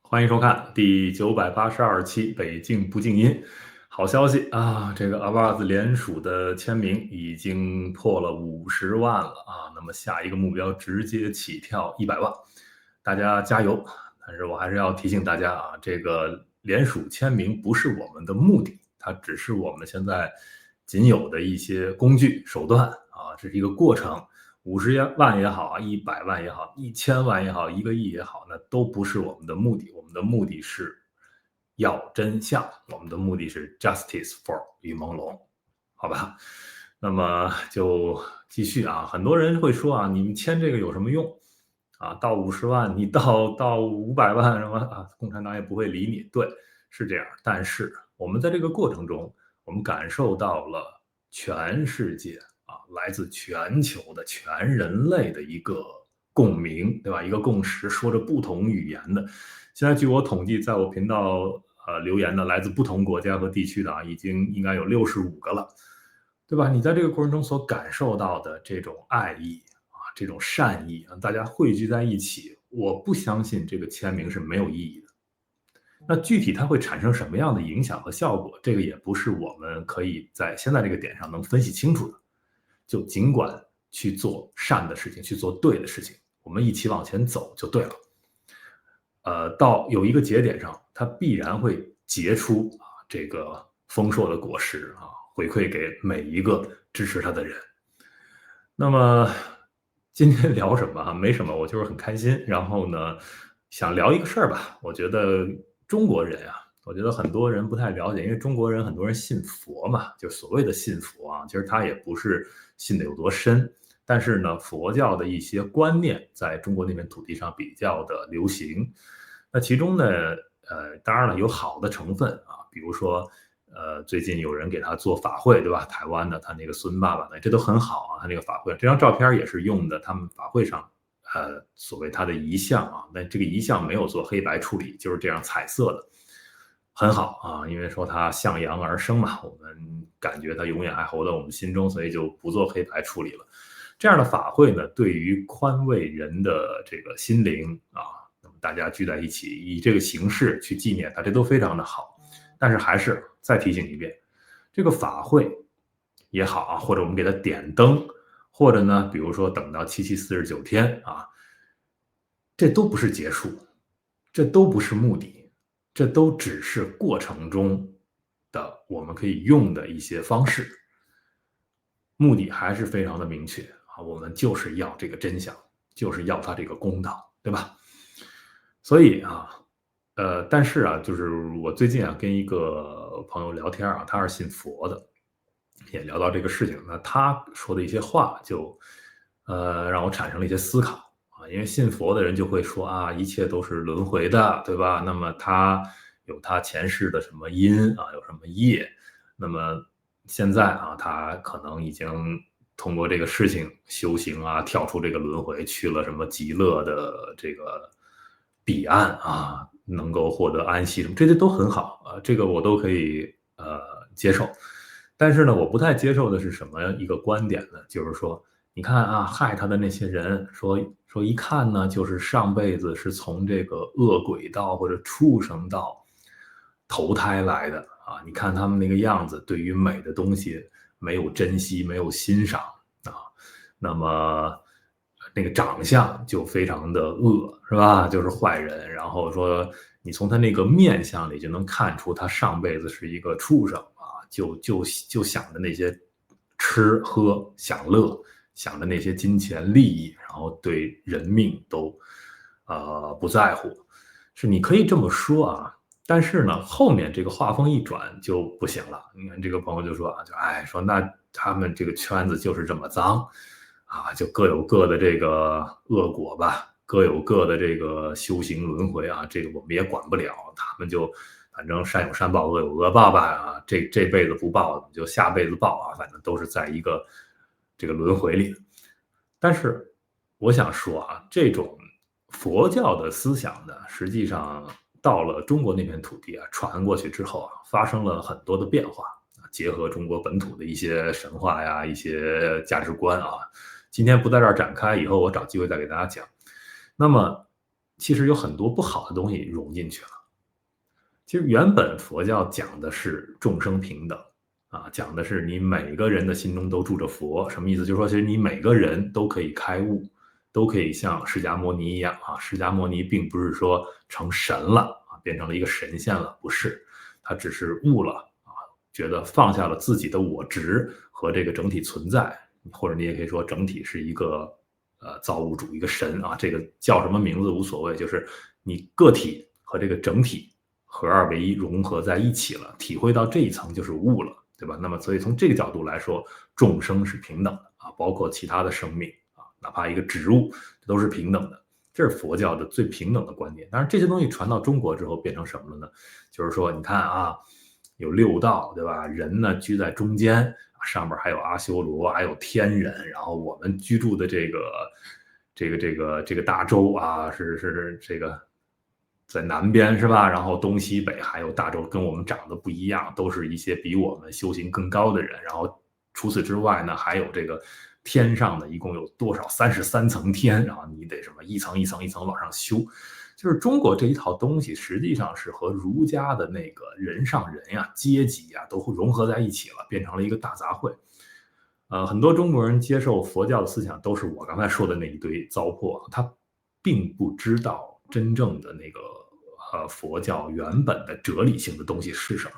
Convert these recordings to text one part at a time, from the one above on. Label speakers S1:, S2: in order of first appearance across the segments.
S1: 欢迎收看第982期《北京不静音》。好消息啊，这个 Avaz 联署的签名已经破了50万了啊！那么下一个目标直接起跳100万，大家加油！但是我还是要提醒大家啊，这个联署签名不是我们的目的，它只是我们现在仅有的一些工具手段啊，这是一个过程。50万也好啊，100万也好，1000万也好，1个亿也好，那都不是我们的目的。我们的目的是要真相，我们的目的是 justice for 于朦胧，好吧？那么就继续啊。很多人会说啊，你们签这个有什么用啊？到50万，你到500万什么啊？共产党也不会理你。对，是这样。但是我们在这个过程中，我们感受到了全世界啊，来自全球的全人类的一个共鸣，对吧？一个共识，说着不同语言的。现在据我统计，在我频道留言的来自不同国家和地区的啊，已经应该有65个了，对吧？你在这个过程中所感受到的这种爱意啊，这种善意啊，大家汇聚在一起，我不相信这个签名是没有意义的。那具体它会产生什么样的影响和效果，这个也不是我们可以在现在这个点上能分析清楚的。就尽管去做善的事情，去做对的事情，我们一起往前走就对了。到有一个节点上，它必然会结出这个丰硕的果实啊，回馈给每一个支持他的人。那么今天聊什么啊？没什么，我就是很开心。然后呢，想聊一个事儿吧。我觉得中国人啊，我觉得很多人不太了解，因为中国人很多人信佛嘛，就所谓的信佛啊，其实他也不是信的有多深。但是呢，佛教的一些观念在中国那片土地上比较的流行。那其中呢，当然了，有好的成分啊，比如说，最近有人给他做法会，对吧？台湾的他那个孙爸爸呢，这都很好啊，他那个法会，这张照片也是用的他们法会上，所谓他的遗像啊，那这个遗像没有做黑白处理，就是这样彩色的，很好啊，因为说他向阳而生嘛，我们感觉他永远还活在我们心中，所以就不做黑白处理了。这样的法会呢，对于宽慰人的这个心灵啊，那么大家聚在一起，以这个形式去纪念他，这都非常的好。但是还是再提醒一遍，这个法会也好啊，或者我们给他点灯，或者呢，比如说等到749天啊，这都不是结束，这都不是目的，这都只是过程中的我们可以用的一些方式。目的还是非常的明确啊，我们就是要这个真相，就是要他这个公道，对吧？所以啊，但是啊，就是我最近啊跟一个朋友聊天啊，他是信佛的，也聊到这个事情，那他说的一些话就，让我产生了一些思考啊，因为信佛的人就会说啊，一切都是轮回的，对吧？那么他有他前世的什么因啊，有什么业，那么现在啊，他可能已经通过这个事情修行啊，跳出这个轮回，去了什么极乐的这个彼岸啊，能够获得安息什么，这些都很好啊，这个我都可以接受。但是呢，我不太接受的是什么一个观点呢？就是说，你看啊，害他的那些人，说一看呢，就是上辈子是从这个恶鬼道或者畜生道投胎来的啊。你看他们那个样子，对于美的东西没有珍惜，没有欣赏啊。那么那个长相就非常的恶，是吧？就是坏人。然后说，你从他那个面相里就能看出他上辈子是一个畜生啊，就想着那些吃喝享乐，想着那些金钱利益，然后对人命都不在乎。是你可以这么说啊，但是呢，后面这个话锋一转就不行了。你看这个朋友就说啊，说那他们这个圈子就是这么脏啊，就各有各的这个恶果吧，各有各的这个修行轮回啊，这个我们也管不了，他们就反正善有善报，恶有恶报吧啊，这辈子不报就下辈子报啊，反正都是在一个这个轮回里。但是我想说啊，这种佛教的思想呢，实际上到了中国那片土地啊，传过去之后啊，发生了很多的变化啊，结合中国本土的一些神话呀、一些价值观啊，今天不在这儿展开，以后我找机会再给大家讲。那么其实有很多不好的东西融进去了。其实原本佛教讲的是众生平等啊，讲的是你每个人的心中都住着佛，什么意思？就是说，其实你每个人都可以开悟，都可以像释迦牟尼一样啊。释迦牟尼并不是说成神了啊，变成了一个神仙了，不是，他只是悟了啊，觉得放下了自己的我执和这个整体存在，或者你也可以说整体是一个造物主，一个神啊，这个叫什么名字无所谓，就是你个体和这个整体合二为一，融合在一起了，体会到这一层就是悟了，对吧？那么，所以从这个角度来说，众生是平等的啊，包括其他的生命啊，哪怕一个植物都是平等的，这是佛教的最平等的观念。当然，这些东西传到中国之后变成什么了呢？就是说，你看啊，有六道，对吧？人呢居在中间，上面还有阿修罗，还有天人，然后我们居住的这个大洲啊，是这个在南边是吧？然后东西北还有大洲，跟我们长得不一样，都是一些比我们修行更高的人。然后除此之外呢，还有这个天上的一共有多少33层天，然后你得什么一层一层一层往上修。就是中国这一套东西，实际上是和儒家的那个人上人呀、阶级呀都融合在一起了，变成了一个大杂烩。很多中国人接受佛教的思想都是我刚才说的那一堆糟粕，他并不知道真正的那个佛教原本的哲理性的东西是什么，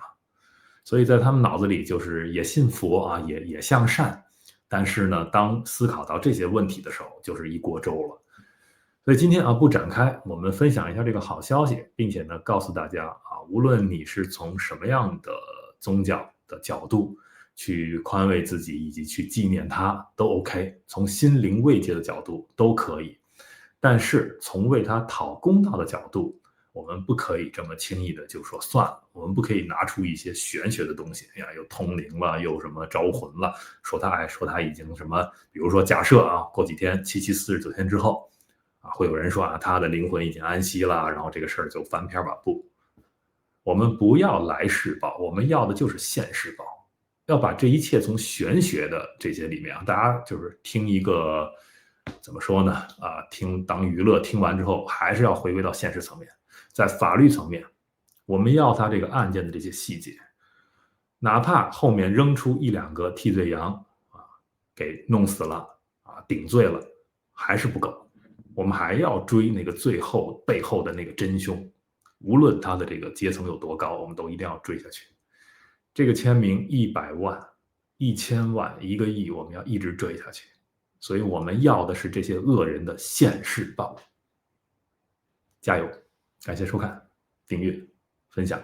S1: 所以在他们脑子里就是也信佛啊，也向善，但是呢，当思考到这些问题的时候，就是一锅粥了。所以今天啊不展开，我们分享一下这个好消息，并且呢告诉大家啊，无论你是从什么样的宗教的角度去宽慰自己，以及去纪念它都 OK，从心灵慰藉的角度都可以。但是从为他讨公道的角度，我们不可以这么轻易的就说算了，我们不可以拿出一些玄学的东西，哎呀，又通灵了，又什么招魂了，说他已经什么，比如说假设啊，过几天749天之后。啊，会有人说啊，他的灵魂已经安息了，然后这个事儿就翻篇吧？不，我们不要来世报，我们要的就是现世报，要把这一切从玄学的这些里面啊，大家就是听一个怎么说呢？啊，听当娱乐，听完之后还是要回归到现实层面，在法律层面，我们要他这个案件的这些细节，哪怕后面扔出一两个替罪羊啊，给弄死了啊，顶罪了，还是不够。我们还要追那个最后背后的那个真凶，无论他的这个阶层有多高，我们都一定要追下去。这个签名100万、1000万、1个亿，我们要一直追下去。所以我们要的是这些恶人的现世报。加油！感谢收看、订阅、分享。